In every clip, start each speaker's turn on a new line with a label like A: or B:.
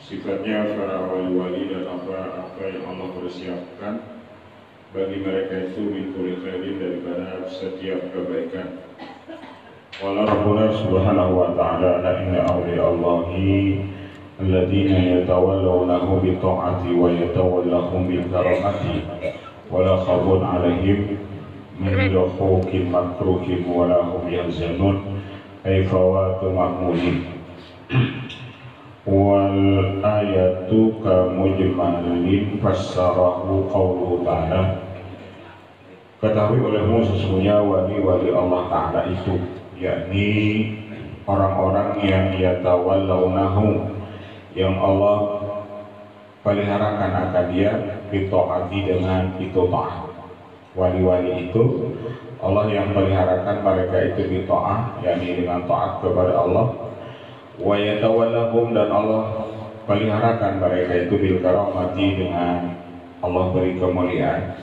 A: Sifatnya para wali-wali dan apa yang Allah persiapkan bagi mereka itu min kulli khairin, daripada setiap kebaikan. Qala Rabbuna subhanahu wa ta'ala inna awliya Allahi alladhina yatawallawnahu bi ta'ati wa yatawallahum bil karamati wa la khawfun 'alaihim min lahuqin makruhin wa la hum yahzanun ay fawatu ma'mulin. Wal ayatu kamujmalin fassarahu qawluhu ta'ala. Ketahui olehmu sesungguhnya wali-wali Allah Ta'ala itu, yakni orang-orang yang yatawallawnahu, yang Allah peliharakan akan dia bitaati, dengan itu ta'ah. Wali-wali itu Allah yang peliharakan mereka itu bita'ah, yakni dengan taat kepada Allah. Wa yatawallahum, dan Allah peliharakan mereka itu bil karamati, dengan Allah beri kemuliaan,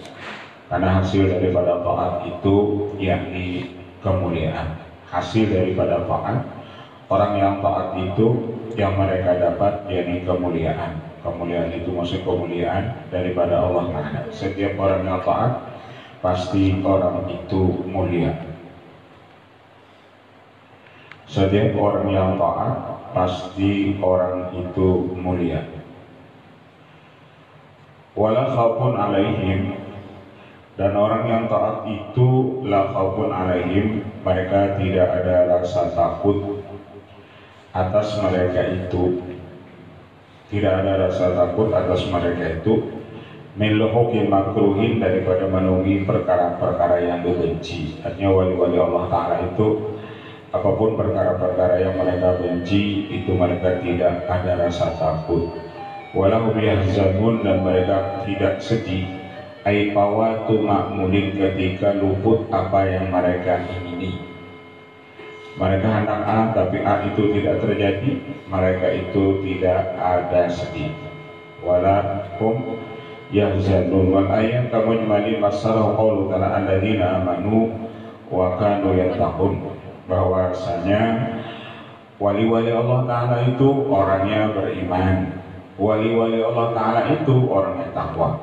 A: karena hasil daripada taat itu yakni kemuliaan. Hasil daripada taat, orang yang taat itu yang mereka dapat yakni kemuliaan. Kemuliaan itu maksud kemuliaan daripada Allah Ta'ala. Setiap orang yang taat pasti orang itu mulia. Setiap orang yang taat pasti orang itu mulia. Wala khaufun 'alaihim, dan orang yang taat itu la khaufun 'alaihim, mereka tidak ada rasa takut atas mereka itu. Tidak ada rasa takut atas mereka itu min luhuqin makruhin, daripada menemui perkara-perkara yang dibenci. Artinya wali-wali Allah Ta'ala itu apapun perkara-perkara yang mereka benci itu mereka tidak ada rasa takut. Walahum yahzanun, dan mereka tidak sedih. Ai fawatu ma'mulin, ketika luput apa yang mereka ingini. Mereka hendak A tapi A itu tidak terjadi, mereka itu tidak ada sedih. Walahum yahzanun. Wal ayat kamujmalin masarahu qawlu ta'ala alladzina amanu wa kanu yattaqun, bahwasanya wali-wali Allah Ta'ala itu orangnya beriman. Wali-wali Allah Ta'ala itu orangnya takwa.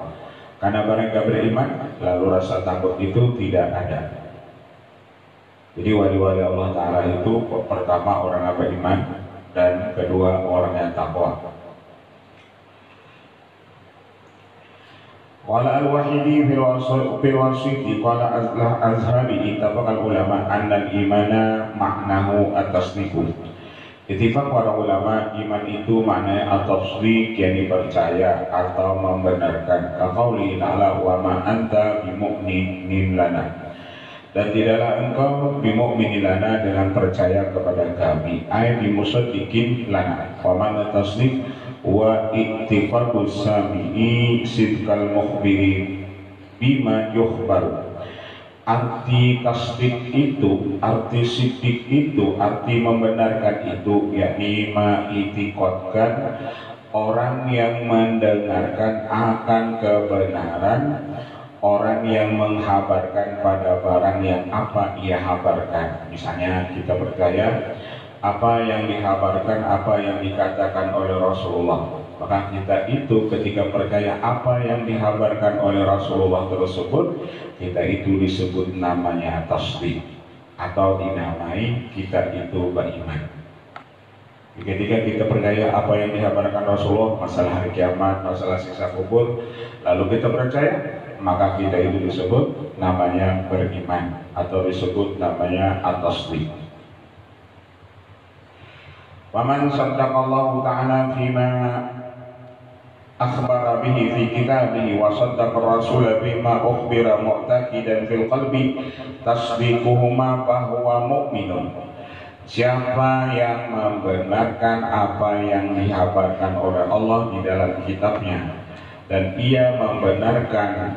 A: Karena mereka beriman, lalu rasa takut itu tidak ada. Jadi wali-wali Allah Ta'ala itu pertama orang yang beriman, dan kedua orang yang takwa. Qala al-Wahidi fil wasiti qala azhabi ittafaqal ulama anna al-imana maknahu at-tasdiq. Ittifaq para ulama, iman itu maknanya at-tasdiq, yakni percaya atau membenarkan. Qauli ta'ala wa ma anta bimu'minin lana, dan tidaklah engkau bimu'minin lana, dengan percaya kepada kami, ay bimusaddiqin lana. Wa man tasdiq wa ittifaqus sami'i sidqal mukhbiri bima yukhbar. Arti tasdik itu, arti sidik itu, arti membenarkan itu, yakni ma'itiqadkan, orang yang mendengarkan akan kebenaran, orang yang menghabarkan pada barang yang apa ia habarkan. Misalnya kita percaya apa yang dihabarkan, apa yang dikatakan oleh Rasulullah, maka kita itu ketika percaya apa yang dihabarkan oleh Rasulullah tersebut, kita itu disebut namanya tasdik, atau dinamai kita itu beriman. Ketika kita percaya apa yang dihabarkan Rasulullah, masalah hari kiamat, masalah siksa kubur, lalu kita percaya, maka kita itu disebut namanya beriman atau disebut namanya at-tasdiq. Waman saddaqallahu ta'ala fima akhbara bihi fi kitabihi wa saddaqa ar-rasul bima ukhbira mu'taqidan fil qalbi tasdiquhuma fahuwa mu'minun. Siapa yang membenarkan apa yang dihabarkan oleh Allah di dalam kitabnya dan ia membenarkan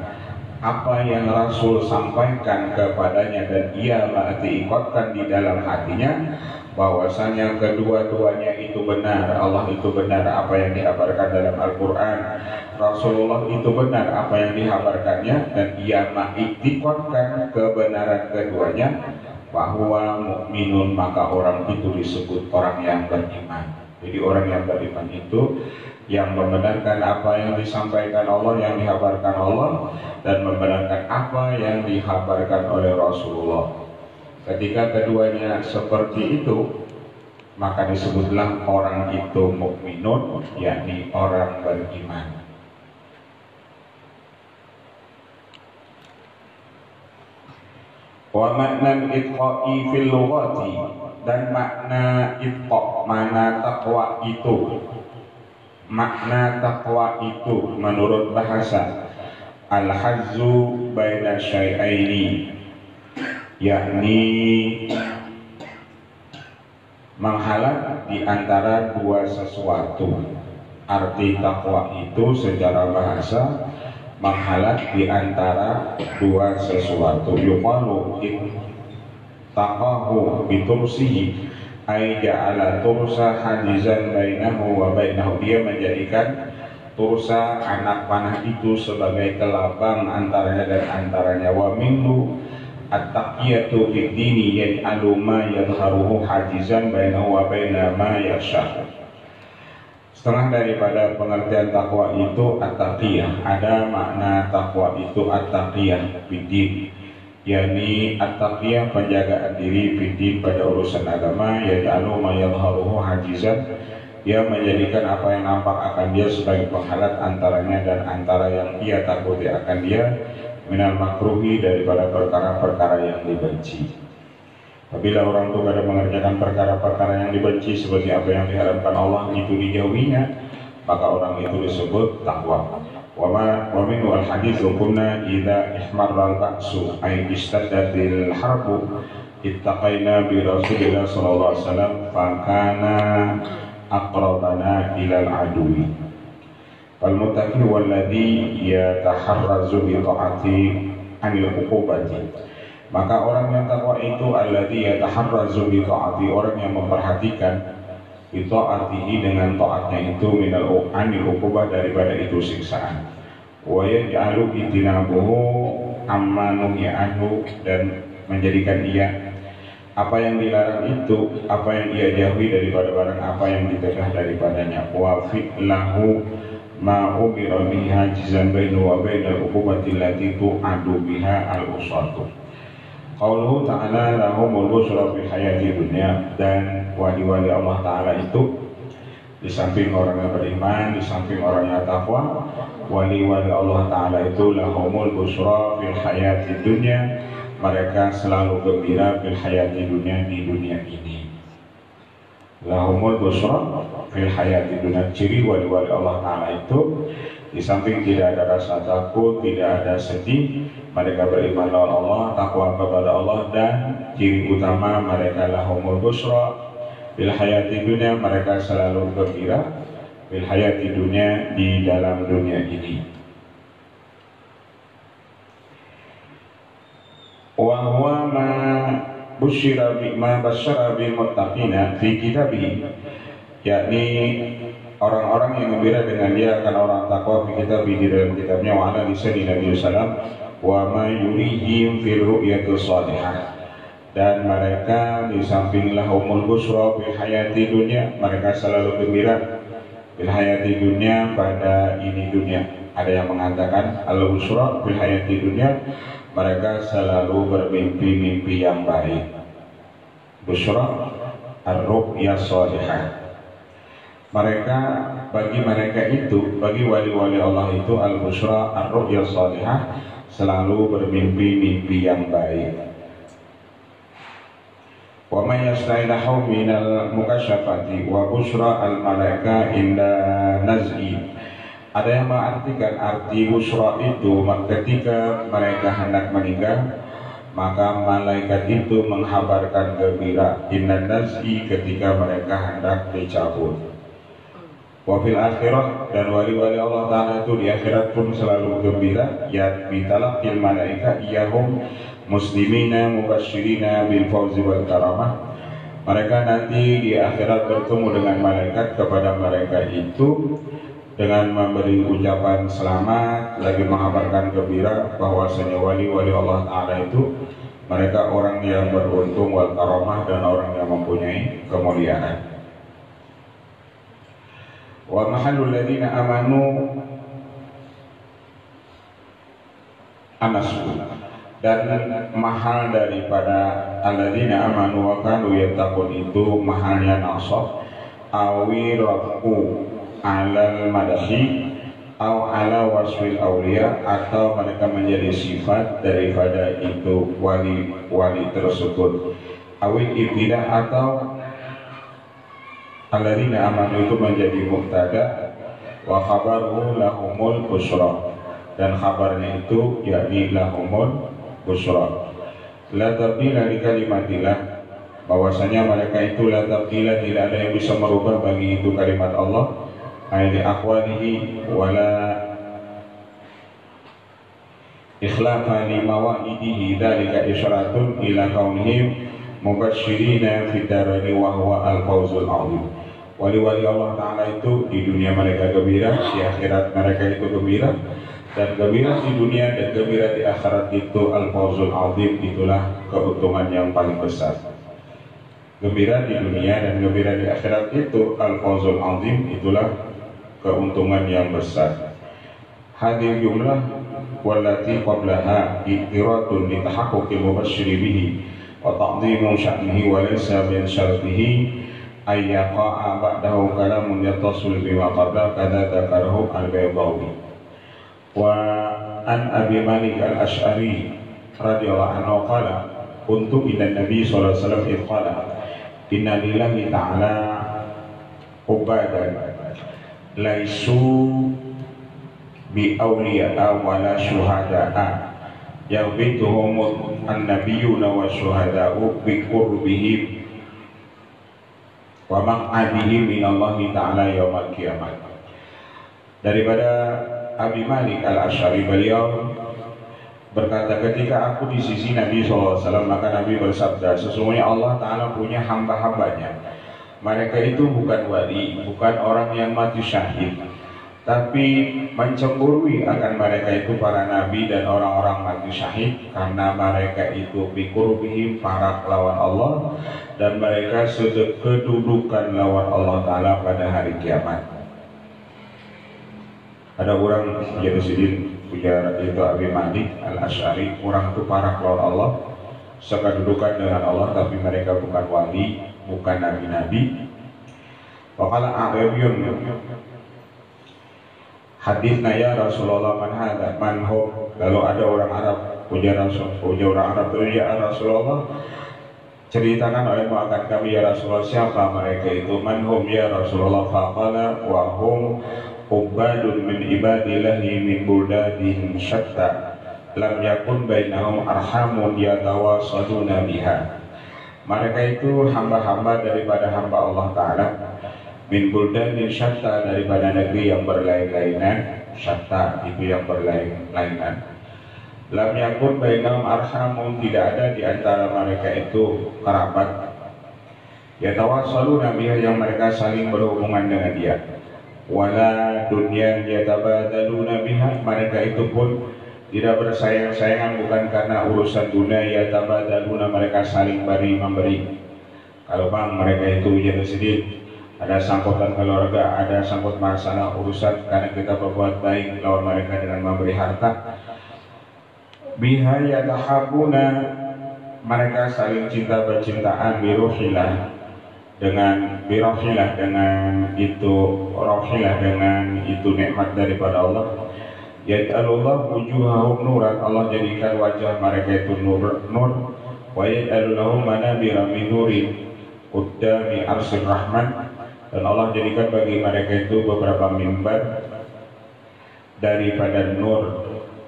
A: apa yang Rasul sampaikan kepadanya dan ia mengikatkan di dalam hatinya bahwasanya kedua-duanya itu benar, Allah itu benar apa yang dihabarkan dalam Al-Quran, Rasulullah itu benar apa yang dihabarkannya dan ia mengikatkan kebenaran keduanya, bahwa mukminun, maka orang itu disebut orang yang beriman. Jadi orang yang beriman itu yang membenarkan apa yang disampaikan Allah, yang dihabarkan Allah, dan membenarkan apa yang dihabarkan oleh Rasulullah. Ketika keduanya seperti itu, maka disebutlah orang itu mukminun, yakni orang beriman. Wa makna itqa'i fil lughati, dan makna itqa, mana taqwa itu, makna taqwa itu menurut bahasa al-hazzu baina syai'aini, yakni menghalat di antara dua sesuatu. Arti taqwa itu secara bahasa menghalat di antara dua sesuatu. Yuqalu taqahu bitursihi ay ja'ala tursa hajizan bainahu wa bainahu, dia menjadikan tursa anak panah itu sebagai kelabang antaranya dan antaranya. Wa minhu at-taqiyatu fid dini yaj'alu ma yadharuhu hajizan bainahu wa baina ma yakhsha. Setengah daripada pengertian takwa itu at-taqiyah. Ada makna takwa itu at-taqiyah fiddin, yakni at-taqiyah penjagaan diri fiddin pada urusan agama, yaj'alu ma yadharuhu hajizan, dia menjadikan apa yang nampak akan dia sebagai penghalat antaranya dan antara yang ia takuti akan dia, minal makruhi, daripada perkara-perkara yang dibenci. Apabila orang itu pada mengerjakan perkara-perkara yang dibenci seperti apa yang diharapkan Allah itu dijauhinya, maka orang itu disebut takwa. Wa minhu al-haditsu kunna idza ihmarra al-ba'su ay istaddatil harbu ittaqaina bi Rasulillah sallallahu alaihi wasallam fa kana aqrabana ila al-adwi. Wal muttaqi walladhi yataharrazu bi ta'ati anil uqubati. Maka orang yang takwa itu alladzi yataharrazu bi ta'ati, orang yang memperhatikan bi ta'atihi, dengan taatnya itu, minal anil uqubah, daripada itu siksaan. Wa yaj'alu itinabuhu amma nuhiya anhu, dan menjadikan ia apa yang dilarang itu, apa yang ia jauhi daripada barang apa yang dicegah daripadanya. Wa fi'lahu ma umira biha jizan bainahu wa bainal uqubati allati tu'adu biha al-usatu. Qauluhu ta'ala lahumul busra fil hayati dunya, dan wali-wali Allah Ta'ala itu di samping orang yang beriman, di samping orang yang takwa, wali-wali Allah Ta'ala itu lahumul busra fil hayati dunya, mereka selalu gembira fil hayati dunya, di dunia ini. Lahumul busra fil hayati dunya, ciri wali-wali Allah Ta'ala itu di samping tidak ada rasa takut, tidak ada sedih, mereka beriman lawan Allah, takwa kepada Allah, dan ciri utama mereka lahumul busra fil hayati dunya, mereka selalu gembira fil hayati dunya, di dalam dunia ini. Wa huwa ma busyira bima basyara bil muttaqina fi kitabih, yakni orang-orang yang gembira dengan dia akan orang takwa fi kitabih, di dalam kitabnya, wa ala lisani Nabi sallallahu, wa ma yurihim fil ru'yati salihah, dan mereka di samping lahumul busra fil hayati dunya, mereka selalu gembira fil hayati dunya, pada ini dunia. Ada yang mengatakan al busra fil hayati dunya, mereka selalu bermimpi-mimpi yang baik. Busra ar-ru'ya salihah, Mereka bagi mereka itu, bagi wali-wali Allah itu al-busyra ar-ru'ya salihah, selalu bermimpi-mimpi yang baik. Wa may yastailahu minal mukasyafati wa busyra al-malaika inda naz'i. Ada yang mengartikan arti busyra itu ketika mereka hendak meninggal, maka malaikat itu menghabarkan gembira inda naz'i ketika mereka hendak dicabut. Wafil akhirah, dan wali-wali Allah Ta'ala itu di akhirat pun selalu gembira, ya bitalaqil malaika iyahum muslimina mubasyirina bil fawzi wal karamah. Mereka nanti di akhirat bertemu dengan malaikat, kepada mereka itu dengan memberi ucapan selamat, lagi mengabarkan gembira bahwasanya wali-wali Allah Ta'ala itu mereka orang yang beruntung wal karamah, dan orang yang mempunyai kemuliaan. Wa mahallul ladzina amanu anasu, dan mahal daripada alladzina amanu wa kanu yattaqun itu mahalnya nasab awi rafu alal madahi au ala wasfil awliya, atau mereka menjadi sifat daripada itu wali-wali tersebut, awil ibtidah, atau alladzina amanu itu menjadi mubtada, wa khabaruhu lahumul busyra, dan khabarnya itu yakni lahumul busyra. La tabdila li kalimatillah, bahwasanya mereka itu la tabdila, tidak ada yang bisa merubah bagi itu kalimat Allah, ayat aqwalihi wala ikhlafa li mawaidihi, dzalika isyaratun ila kaunihim mubasyirina fid darani wa huwa al-fawzul 'azim. Wali-wali Allah Ta'ala itu di dunia mereka gembira, di akhirat mereka itu gembira, dan gembira di dunia dan gembira di akhirat itu al-fawzul 'azim, itulah keuntungan yang paling besar. Gembira di dunia dan gembira di akhirat itu al-fawzul 'azim, itulah keuntungan yang besar. Hadhihi jumlah wallati qablaha iktiratun li tahaqquqil mubasyshiri bihi wa ta'dhimu sya'nihi wa laysa min syartihi ayyaqa'a ba'dahu kalamun yattasul bima qabla, kadza dzakarahu al-Baydawi. Wa an Abi Malik al-Asy'ari radhiyallahu anhu qala kuntu ila Nabi sallallahu alaihi wasallam qala inna lillahi ta'ala ubadan laisu bi awliya'a wa la syuhada'a yaghbituhum an-nabiyyuna wa syuhada'u bi qurbihim wa maq'adihi minallahi ta'ala yaumal qiyamah. Daripada Abi Malik al-Asy'ari, beliau berkata, ketika aku di sisi Nabi SAW, maka Nabi bersabda, sesungguhnya Allah Ta'ala punya hamba-hambanya. Mereka itu bukan wali, bukan orang yang mati syahid, tapi mencemburui akan mereka itu para nabi dan orang-orang mati syahid, karena mereka itu biqurbihim, para lawan Allah, dan mereka kedudukan lawan Allah Ta'ala pada hari kiamat. Ada orang Yerusalem punya itu Abi Malik al-Asy'ari, orang itu para lawan Allah, sekedudukan dengan Allah, tapi mereka bukan wali, bukan nabi-nabi. Waqala A'rabiyun, hadisnya ya Rasulullah, man hadza man hum, lalu ada orang Arab punya orang Arab itu, ya Rasulullah, ceritakan olehmu akan kami ya Rasulullah, siapa mereka itu, man hum ya Rasulullah, faqala wa hum ubadun min ibadillahi min buldadin syatta lam yakun bainahum arhamun yatawasaduna biha. Mereka itu hamba-hamba daripada hamba Allah Ta'ala, min buldanin syatta, daripada negeri yang berlain-lainan, syatta itu yang berlain-lainan. Lam yakun bainahum arhamun, tidak ada di antara mereka itu kerabat, yatawassaluna biha, yang mereka saling berhubungan dengan dia, wala dunya yatabadaluna biha, mereka itu pun tidak bersayang-sayangan, bukan karena urusan dunia, yatabadaluna, mereka saling memberi. Kalau bang mereka itu jadi sedih, ada sangkutan keluarga, ada sangkut masalah urusan karena kita berbuat baik lawan mereka dengan memberi harta. Biha yatahabuna, mereka saling cinta bercintaan, biruhillah, dengan birohilah, dengan itu rohilah, dengan itu nikmat daripada Allah. Yaj'alullah wujuhahum nuran, Allah jadikan wajah mereka itu nur, wa yaj'alulahum manabira min nurin qaddami arsyir rahman, dan Allah jadikan bagi mereka itu beberapa mimbar daripada nur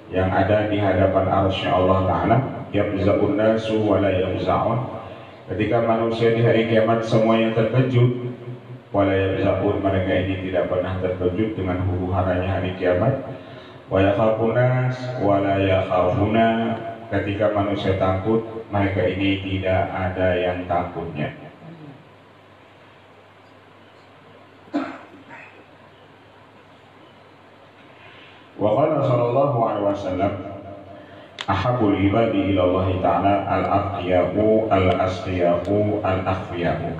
A: yang ada di hadapan arsy Allah Ta'ala. Yabza'un nasu wa la yabza'un, ketika manusia di hari kiamat semuanya terkejut, wala yabza'un, mereka ini tidak pernah terkejut dengan huru-haranya hari kiamat. Wa yakhafun nas wa la yakhafuna, ketika manusia takut, mereka ini tidak ada yang takutnya. Wa qala sallallahu alaihi wasallam, ahabul ibadi ila Allah Ta'ala al-aqiya'u al-asqiya'u al-akhfiya'u.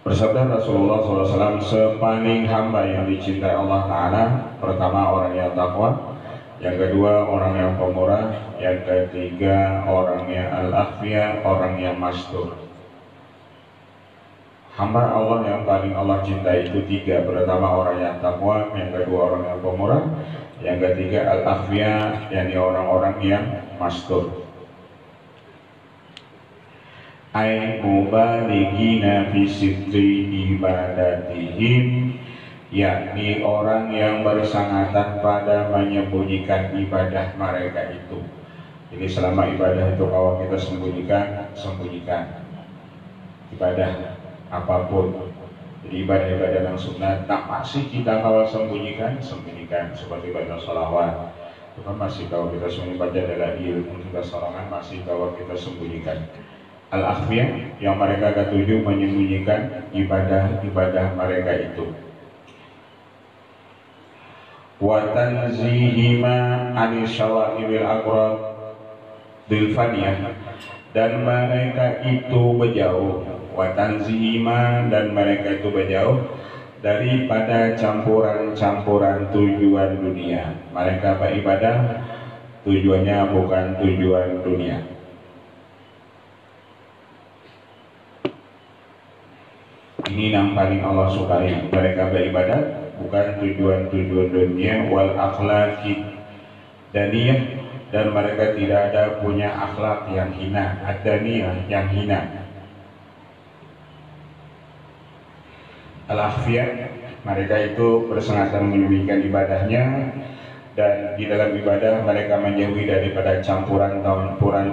A: Bersabda Rasulullah SAW, sepaling hamba yang dicintai Allah Ta'ala, pertama orang yang takwa, yang kedua orang yang pemurah, yang ketiga orang yang al-akhfiya, orang yang mastur. Hamba Allah yang paling Allah cintai itu tiga, pertama orang yang takwa, yang kedua orang yang pemurah, yang ketiga al-akhfiya, yakni orang-orang yang mastur. Ay mubalighina fi sidri ibadatihim, yakni orang yang bersangatan pada menyembunyikan ibadah mereka itu. Jadi selama ibadah itu kalau kita sembunyikan ibadah apapun, jadi ibadah-ibadah yang sunat, tak masih kita kalau sembunyikan seperti baca sholawat, itu kan masih kalau kita sembunyi, baca dalail, kita sorangan masih kalau kita sembunyikan. Al-akhfiyah, yang mereka ketujuh menyembunyikan ibadah-ibadah mereka itu. Wa tanzihima anis syawaibil aqrab bil faniyah, dan mereka itu berjauh, wa tanzihima, dan mereka itu berjauh daripada campuran-campuran tujuan dunia. Mereka beribadah tujuannya bukan tujuan dunia. Ini yang paling Allah sukai, mereka beribadat bukan tujuan-tujuan dunia. Wal akhlaqi daniyah, dan mereka tidak ada punya akhlak yang hina, ad-daniyah, yang hina. Al-akhfiyah, mereka itu bersengatan menyembunyikan ibadahnya, dan di dalam ibadah mereka menjauhi daripada campuran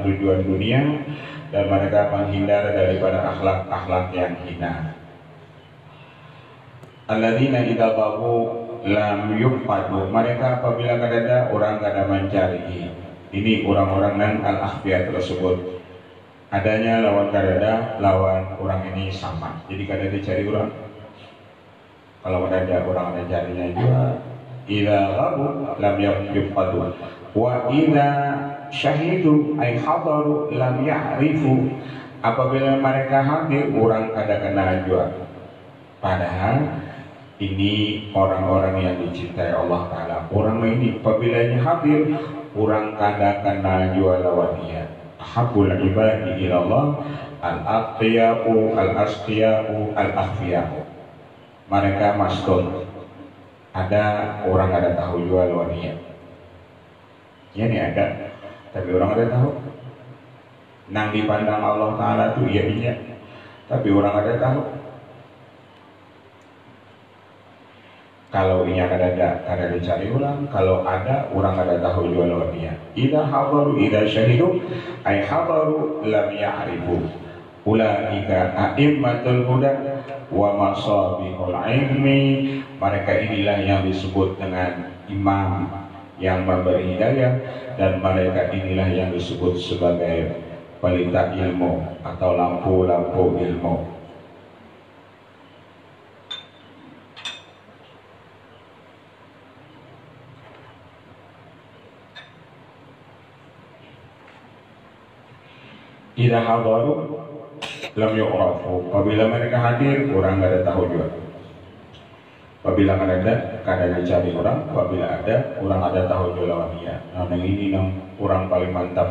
A: tujuan dunia, dan mereka menghindar daripada akhlak-akhlak yang hina. Alladzina idza bahu lam yuqadu, mereka apabila kadada orang kada mencari. Ini orang-orang nan al-akhfiyah tersebut, adanya lawan kadada, lawan orang ini sama. Jadi kada dicari orang. Kalau ada orang ada carinya juga. Idza bahu lam yuqadu wa idza syahidu ay hadaru lam ya'rifu, apabila mereka hadir orang kada kenal juga. Padahal ini orang-orang yang dicintai Allah Ta'ala. Orang ini apabila hadir, orang kada kenal jua lawan dia. Ahabul ibadi ilallah al-aqiya'u al-asqiya'u al-akhfiya'u. Mereka mastur, ada orang ada tahu jua lawan dia. Ya ini ada, tapi orang ada tahu. Nang dipandang Allah Ta'ala tuh iya, tapi orang ada tahu. Kalau ini ada dicari ulang, kalau ada orang ada tahu juga lawan dia. Idza hadaru idza syahidu ay hadaru lam ya'rifu. Ulaika a'immatul huda wa masabihul ilmi, mereka inilah yang disebut dengan imam yang memberi hidayah, dan mereka inilah yang disebut sebagai pelita ilmu atau lampu-lampu ilmu. Idza hadaru lam yu'rafu, apabila mereka hadir orang enggak ada tahu juga. Apabila kada dicari orang, apabila ada orang ada tahu juga lawan dia. Nah, yang ini yang orang paling mantap.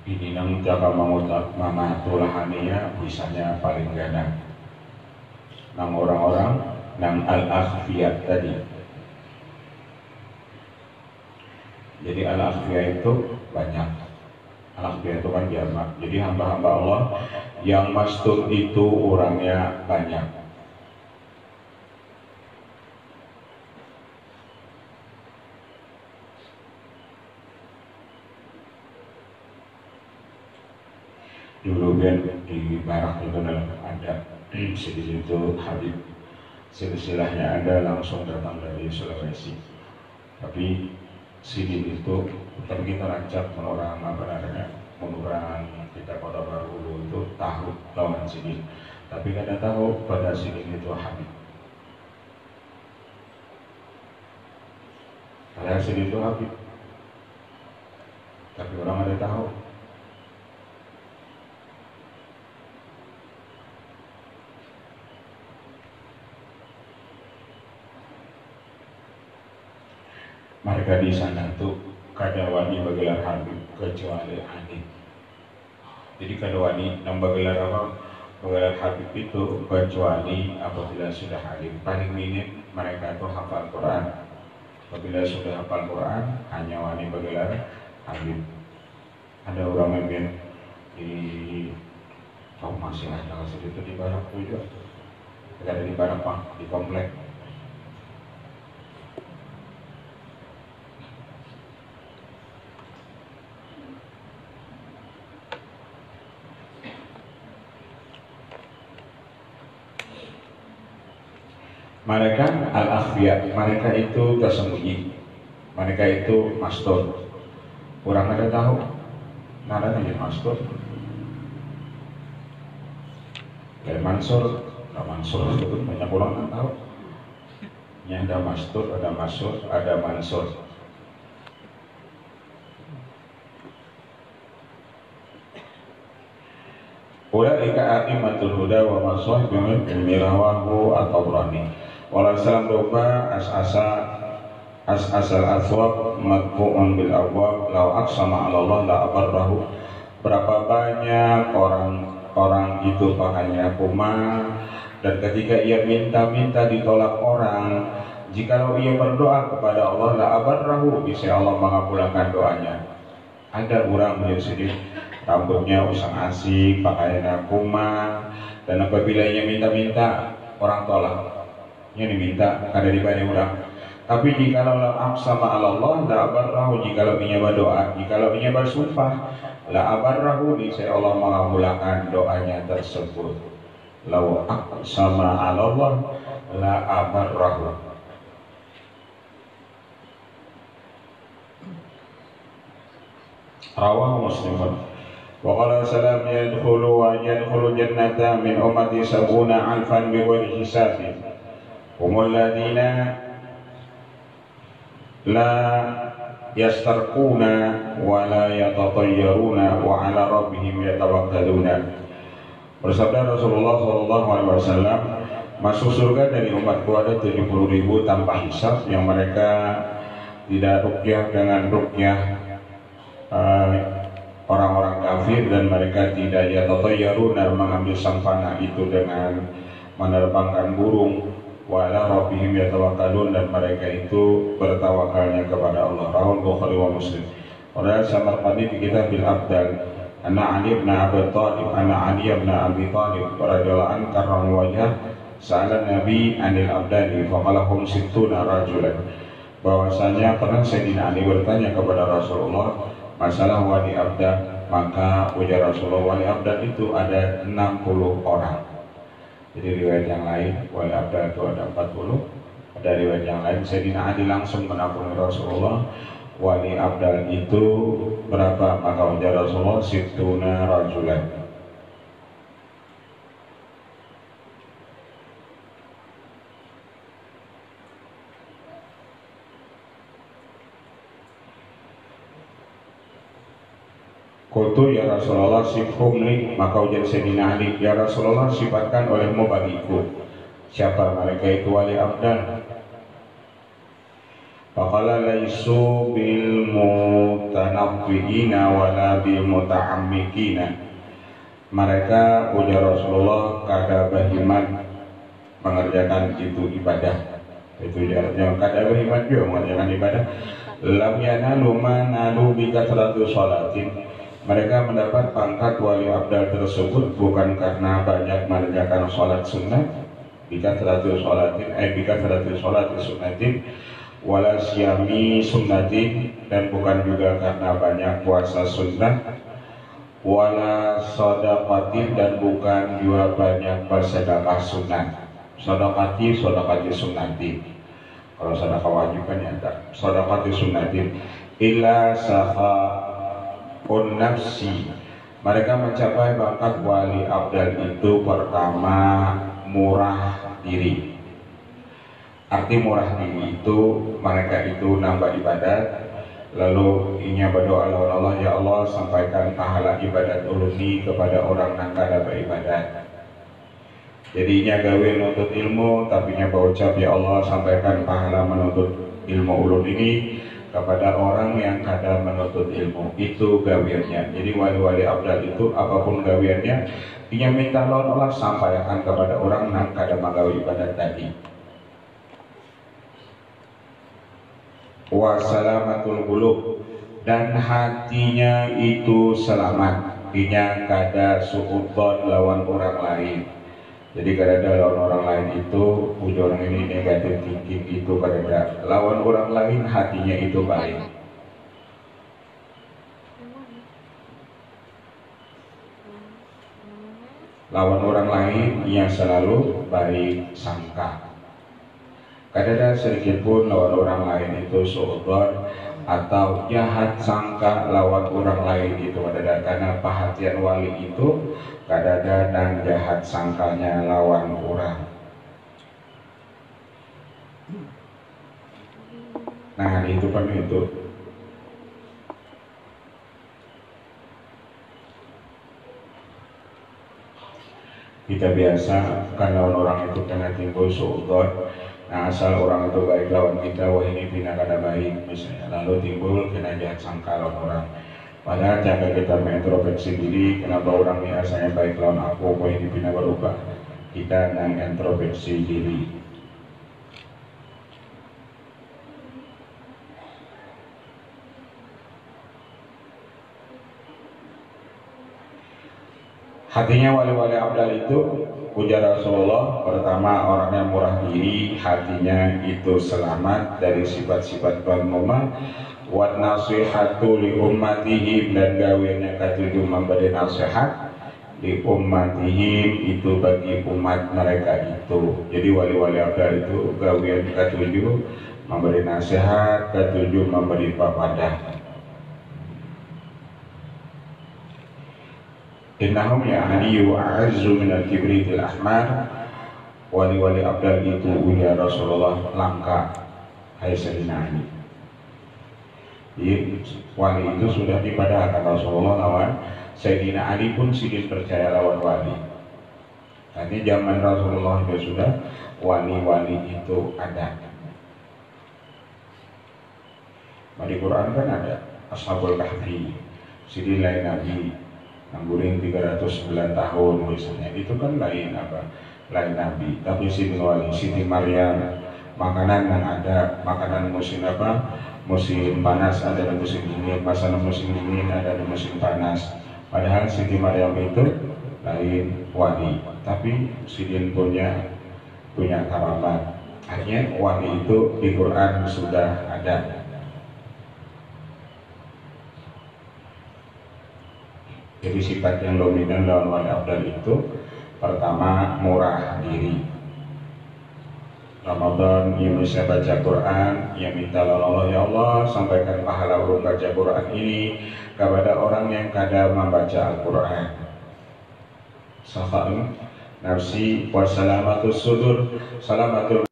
A: ini nang jaga mangutat mamatulahania bisanya paling gana nang orang-orang nang al-akhfiyat tadi. Jadi al-akhfiyat itu banyak. Al-akhfiyat itu kan jamak. Jadi hamba-hamba Allah yang mastur itu orangnya banyak. Dulu kan di barak itu ada sedikit itu Habib silsilahnya ada langsung datang dari Sulawesi, tapi sidin itu tapi kita rancak menurang kita Kota Baru itu tahu lawan sidin, tapi kada tahu pada sidin itu Habib. Padahal sidin itu Habib, tapi orang ada tahu. Mereka di sana tuh kada wani bergelar Habib kecuali Adik. Jadi kada wani yang bergelar apa? Bergelar Habib itu kecuali apabila sudah alim. Paling minim mereka itu hafal Quran. Apabila sudah hafal Quran hanya wani bergelar Habib. Ada orang yang di masih ada itu di Barak juga. Ada di Barak Pak, di komplek. Mereka al-akhfiyat, mereka itu tersembunyi, mereka itu mastur. Orang ada tahu, nada aja mastur. Kayak Mansur itu banyak orang yang tahu. Yang ada mastur, ada masur, ada mansur. Ulaika a'immatul huda wa masahibul mirawahu at-Tabrani. Walassalam doba as'asal aswab madfu'un bil abwab law aqsama 'ala Allah la abarrahu. Berapa banyak orang itu pakainya kumar, dan ketika ia minta ditolak orang, jikalau ia berdoa kepada Allah la abarrahu, bisa Allah mengabulkan doanya. Ada orang sedih rambutnya usang asik, pakaiannya kumar, dan apabila ia minta orang tolak. Yang diminta kada diberi orang. Tapi jikalau la aqsama 'ala Allah la abarrahu, jikalau ia berdoa, jikalau ia bersumpah, la abarrahu, niscaya Allah mengabulkan doanya tersebut. Lau aqsama 'ala Allah la abarrahu. Rawahu Muslim. Wa qala salam yadkhulu jannata min ummati sab'una alfan bighairi hisabin. Humul ladina la yastarquna wa la yatatayyaruna wa ala rabbihim yatawakkaluna. Bersabda Rasulullah SAW, masuk surga dari umatku ada 70.000 tanpa hisab, yang mereka tidak ruqyah dengan ruqyah orang-orang kafir, dan mereka tidak yatatayyaruna mengambil sampana itu dengan menerbangkan burung. Wa ala rabbihim yatawakkalun, dan mereka itu bertawakalnya kepada Allah. Rawal Bukhari wa Muslim. Pada Samarqandi di kitab Bil Abdal, anna Ali bin Abi Thalib radhiyallahu anhu karram wajah sa'ala Nabi anil abdani faqalahum sittuna rajulan. Bahwasanya pernah Sayyidina Ali bertanya kepada Rasulullah masalah wali abdan, maka ujar Rasulullah wali abdan itu ada 60 orang. Jadi riwayat yang lain wali abdan itu ada 40. Ada riwayat yang lain Sayyidina Ali langsung menakuni Rasulullah, wali abdan itu berapa? Maka ujar Rasulullah sittuna rajulan. Qultu ya Rasulullah sifhum li, maka ujar Sayyidina Ali, ya Rasulullah sifatkan olehmu bagiku siapa mereka itu wali abdan. Faqala laisu bil mutanaffiina wala bil muta'ammikina. Mereka ujar Rasulullah kada bahiman mengerjakan itu ibadah. Itu jaraknya kada bahiman juga mengerjakan ibadah. Lam yanalu ma nalu bi kathratu sholatin. Mereka mendapat pangkat wali abdal tersebut bukan karena banyak mengerjakan sholat sunnah, bi kathratu sholatin, bi kathratu sholati sunnatin, wala siyami sunnatin, dan bukan juga karena banyak puasa sunnah, wala sodaqatin, dan bukan juga banyak bersedekah sunnah. Sodaqati sunnati. Kalau sedekah wajib kan ya ada. Sodaqati sunnatin illa sahaun nafsi. Mereka mencapai bakat wali abdal itu pertama murah diri. Arti murah diri itu mereka itu nambah ibadat, lalu inya berdoa lawan Allah, ya Allah sampaikan pahala ibadat uluni kepada orang yang kada beribadat. Jadinya gawe menuntut ilmu, tapi nya berucap ya Allah sampaikan pahala menuntut ilmu ulun ini kepada orang yang kada menuntut ilmu. Itu gawiannya. Jadi wali-wali abdal itu apapun gawiannya, inya minta lawan Allah sampaikan kepada orang yang kada magawe ibadat tadi. Wa salamatul qulub, dan hatinya itu selamat, inya kada suudzon lawan orang lain. Jadi kada ada lawan orang lain itu puji orang ini negatif thinking itu kada ada. Lawan orang lain hatinya itu baik. Lawan orang lain yang selalu baik sangka. Kada ada sedikit pun lawan orang lain itu suudzon atau jahat sangka lawan orang lain itu ada, karena perhatian wali itu kada ada dan jahat sangkanya lawan orang. Nah itu kan itu. Kita biasa kan lawan orang itu kena timbul suudzon. Nah asal orang itu baik lawan kita, wah ini bina kada baik misalnya, lalu timbul kena jahat sangka lawan orang. Padahal jaga kita mengintrospeksi diri, kenapa orang ini asalnya baik lawan aku, wah ini bina berubah. Kita nang introspeksi diri. Hatinya wali-wali abdal itu ujar Rasulullah, pertama orang yang murah diri, hatinya itu selamat dari sifat-sifat pemumah, wa nasihatu li ummatihim, dan gawiannya katujuh memberi nasihat li ummatihim, itu bagi umat mereka itu. Jadi wali-wali abdal itu gawian katujuh memberi nasihat, katujuh memberi papadah. Innahum ya'ani wa'azzu minal kibritil ahmar. Wali-wali abdal itu ujar Rasulullah langka, hai Sayyidina Ali. Jadi wali itu sudah dipadahkan Rasulullah lawan Sayyidina Ali pun sedikit percaya lawan wali. Nanti zaman Rasulullah juga sudah wali-wali itu ada. Di Quran kan ada Ashabul Kahfi, Sidin lain Nabi Nangguring 309 tahun misalnya, itu kan lain apa? Lain Nabi. Tapi Siti Wali, Siti Maryam, makanan yang ada, makanan musim apa? Musim panas ada, musim dingin, masalah musim dingin ada, musim panas. Padahal Siti Maryam itu lain wali, tapi Siti punya karamat. Akhirnya wali itu di Quran sudah ada. Jadi sifat yang dominan dalam wali abdal itu pertama murah diri. Ramadan yang bisa baca Quran, yang minta Allah, ya Allah sampaikan pahala urung baca Quran ini kepada orang yang kada membaca Al-Quran. Safa'un nafsi wassalamatus sudur, salamatul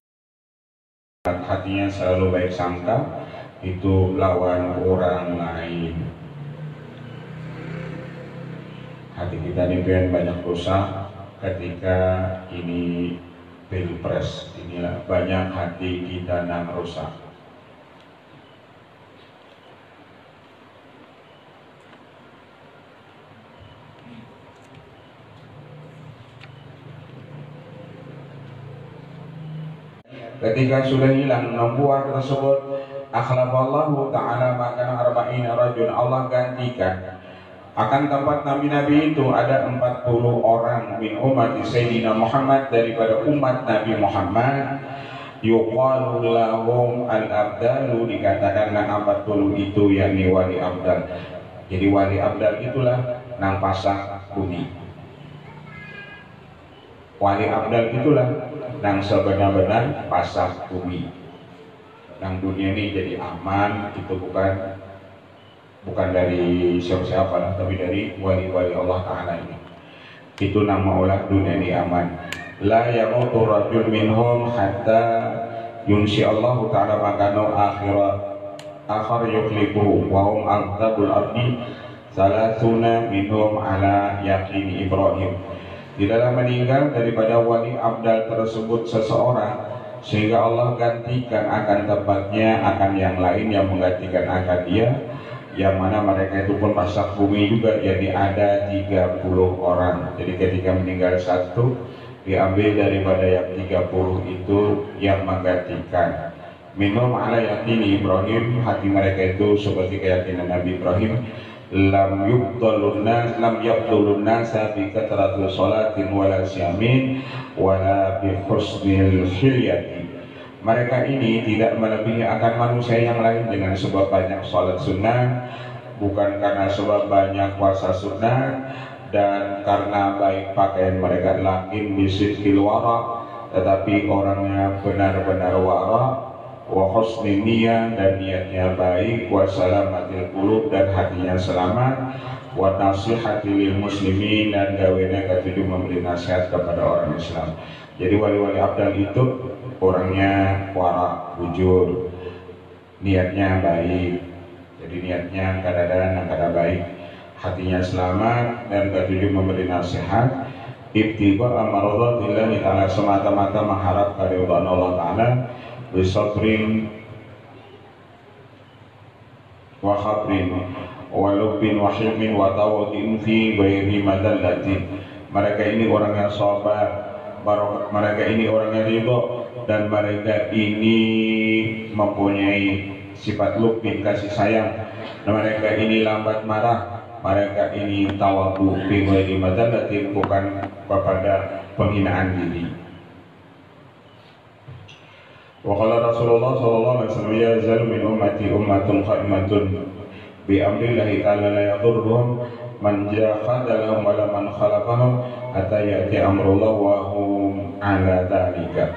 A: hatinya selalu baik sangka itu lawan orang lain. Hati kita ini banyak rusak ketika ini pilpres, inilah banyak hati kita yang rusak. Ketika sudah hilang 6 buah tersebut, akhlafallahu ta'ala makana arba'ina rajul, Allah gantikan akan tempat nabi-nabi itu ada 40 orang min umat Sayyidina Muhammad, daripada umat Nabi Muhammad. Yuqalu lahum al-abdalu, dikatakan nang 40 itu yakni wali abdal. Jadi wali abdal itulah nang pasang bumi. Wali abdal itulah nang sebenar-benar pasang bumi. Nang dunia ini jadi aman, itu bukan dari siapa-siapa lah, tapi dari wali-wali Allah Ta'ala ini. Itu nama ulah dunia ini aman. La yamutu rajul minhum hatta yunsi Allah Ta'ala makano akhir yuklibuhu wa hum aghdabul ardi salasuna minhum ala yaqini Ibrahim. Tidaklah meninggal daripada wali abdal tersebut seseorang sehingga Allah gantikan akan tempatnya akan yang lain yang menggantikan akan dia, yang mana mereka itu pun pasak bumi juga, jadi ada 30 orang. Jadi ketika meninggal satu, diambil daripada yang 30 itu yang menggantikan. Minum ala yakini Ibrahim, hati mereka itu seperti keyakinan Nabi Ibrahim. Lam yubdalun nasa bi katratil salatin wala syamin wala bi husnil hilyati. Mereka ini tidak melebihi akan manusia yang lain dengan sebab banyak salat sunnah, bukan karena sebab banyak puasa sunnah, dan karena baik pakaian mereka lakin bisidqil wara, tetapi orangnya benar-benar wara, wa husni niyah, dan niatnya baik, wa salamatil qulub, dan hatinya selamat, wa nasihati lil muslimin, dan gawena ketujuh memberi nasihat kepada orang Islam. Jadi wali-wali abdal itu orangnya wara, jujur, niatnya baik. Jadi niatnya kadang-kadang kada baik, hatinya selamat, dan ketujuh memberi nasihat. Ibtiba amaradhatillah ta'ala, semata-mata mengharap keridhaan Allah Ta'ala, bisabrin wa khabrin wa lubbin wa hilmin wa tawadin fi ghairi madallatin. Mereka ini orang yang sabar, mereka ini orang yang ridho, dan mereka ini mempunyai sifat lubbin, kasih sayang, dan mereka ini lambat marah, mereka ini tawadu fi ghairi madallatin, bukan kepada penghinaan diri. Wa qala Rasulullah sallallahu alaihi wasallam, yazal min ummati ummatun qaimatun bi amrillahi ta'ala la yadurruhum man jahada wa la man khalafahum hatta ya'ti amrullah wa hum ala dzalika.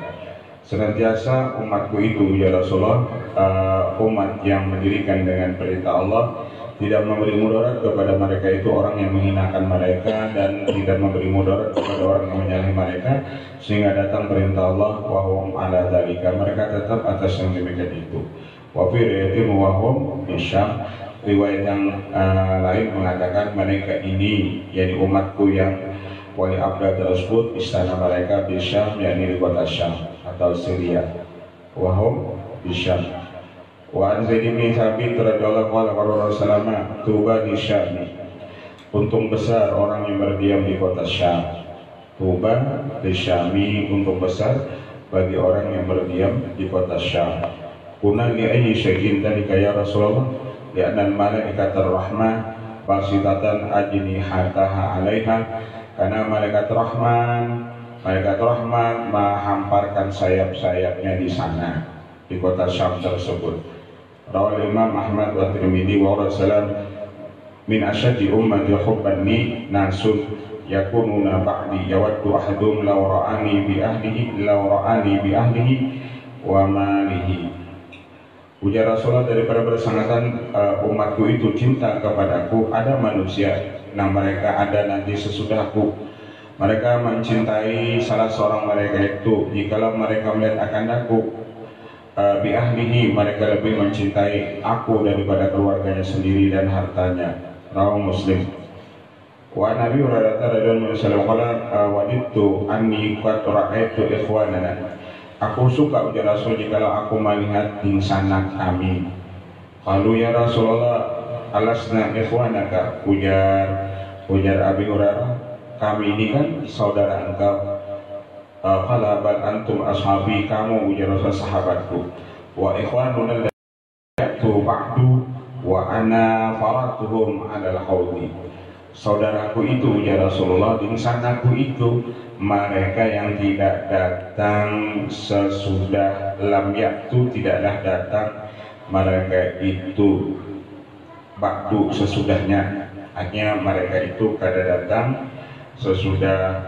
A: Senantiasa umatku itu ya Rasulullah, umat yang mendirikan dengan perintah Allah, tidak memberi mudarat kepada mereka itu orang yang menghinakan mereka, dan tidak memberi mudarat kepada orang yang menyalahi mereka, sehingga datang perintah Allah wa hum ala dzalika, mereka tetap atas yang demikian itu. Wa fi riwayatin wa hum bisyam, riwayat yang lain mengatakan mereka ini, yakni umatku yang wali abdal tersebut, istana mereka bisyam, yakni di kota Syam atau Syria. Wa hum bisyam. Wa an Zaid bin Thabit radhiyallahu anhu Rasulullah tuba di Syam, untung besar orang yang berdiam di kota Syam. Tuba di Syami, untung besar bagi orang yang berdiam di kota Syam. Kuna li ayyi syai'in dzalika ya Rasulullah, ya annal malaikatur rahmah basitatan ajnihataha 'alaiha, karena malaikat Rahman menghamparkan sayap-sayapnya di sana, di kota Syam tersebut. Rawal Imam Ahmad wa Tirmidzi wa Rasulullah min asyaddi ummati hubban li nasun yakununa ba'di yawaddu ahadum law ra'ani bi ahlihi wa malihi. Ujar Rasulullah, daripada bersangatan umatku itu cinta kepadaku, ada manusia, nah mereka ada nanti sesudahku, mereka mencintai salah seorang mereka itu jikalau mereka melihat akan aku, bi ahlihi, mereka lebih mencintai aku daripada keluarganya sendiri dan hartanya. Rawahu Muslim. Wa Nabi radhiyallahu anhu wadittu anni qad ra'aitu ikhwanana, aku suka ujar Rasul jikalau aku melihat insanak kami. Kalau ya Rasulullah alasna ikhwanaka, ujar Abi Hurairah, kami ini kan saudara engkau. qala bal antum ashabi, kamu ujar sahabatku, wa ikhwanuna yaitu ba'du wa ana faratuhum alal haudi, saudaraku itu ya Rasulullah, insanaku itu mereka yang tidak datang sesudah lam yaktu, tidaklah datang mereka itu ba'du sesudahnya, hanya mereka itu kada datang sesudah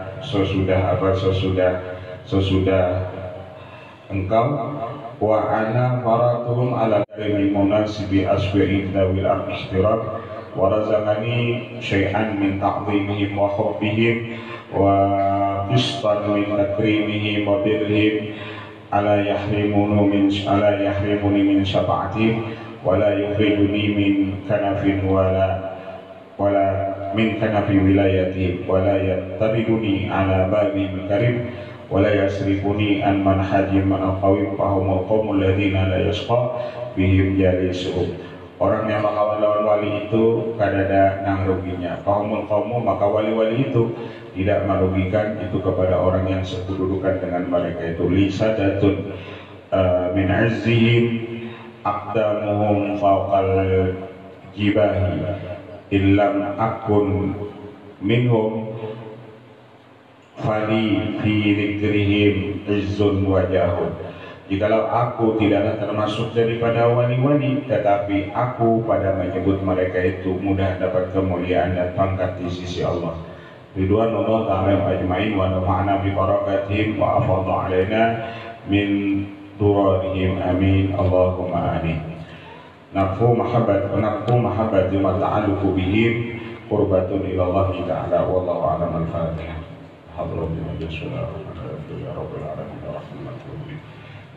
A: engkau. Wa ana faratuhum ala karimi munasibi asbi'i dawil al-ihtirak wa razaqani syai'an min ta'zimihim wa hubbihim wa qistan min takrimihim wa birrihim ala yahrimuni min syafa'atihim wa la yukhrijuni min kanafin wala min kanafi wilayatihim wa la yattariduni ala babin karim wala yasrifuni an manhajim al-qawim fahumul qawmul ladhina la yasqa bihim jalisuhum. Orang yang maka lawan wali itu kadada nang ruginya. Fahumul qawmu, maka wali-wali itu tidak merugikan itu kepada orang yang sekedudukan dengan mereka itu. Lisadatun min azzihim aqdamuhum fawqal jibahi illam akun minhum fali fi dzikrihim izzun wajahun. Jikalau aku tidaklah termasuk daripada wali-wali, tetapi aku pada menyebut mereka itu mudah dapat kemuliaan dan pangkat di sisi Allah. Ridwanullah ta'ala ajma'in wa nafa'na bi barakatihim wa afadha alaina min durarihim amin Allahumma amin. Nafhu mahabbat wa ta'alluqu bihim qurbatun ila Allah ta'ala wallahu a'lam. Al-Fatihah. Hadratin Bismillahirrahmanirrahim. Ya Rabbil alamin arrahmanirrahim.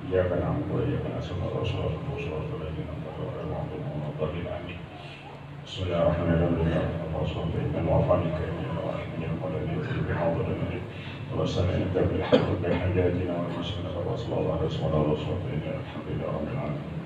A: Iyyaka na'budu wa iyyaka nasta'in. Shiratal ladzina an'amta 'alaihim ghairil maghdubi 'alaihim. Bismillahirrahmanirrahim. Wa wafa'nika ya Rabbi. وسلمك بالحق بين حاجاتنا والمسلمين. وصلى الله عليه وسلم. الحمد لله رب العالمين.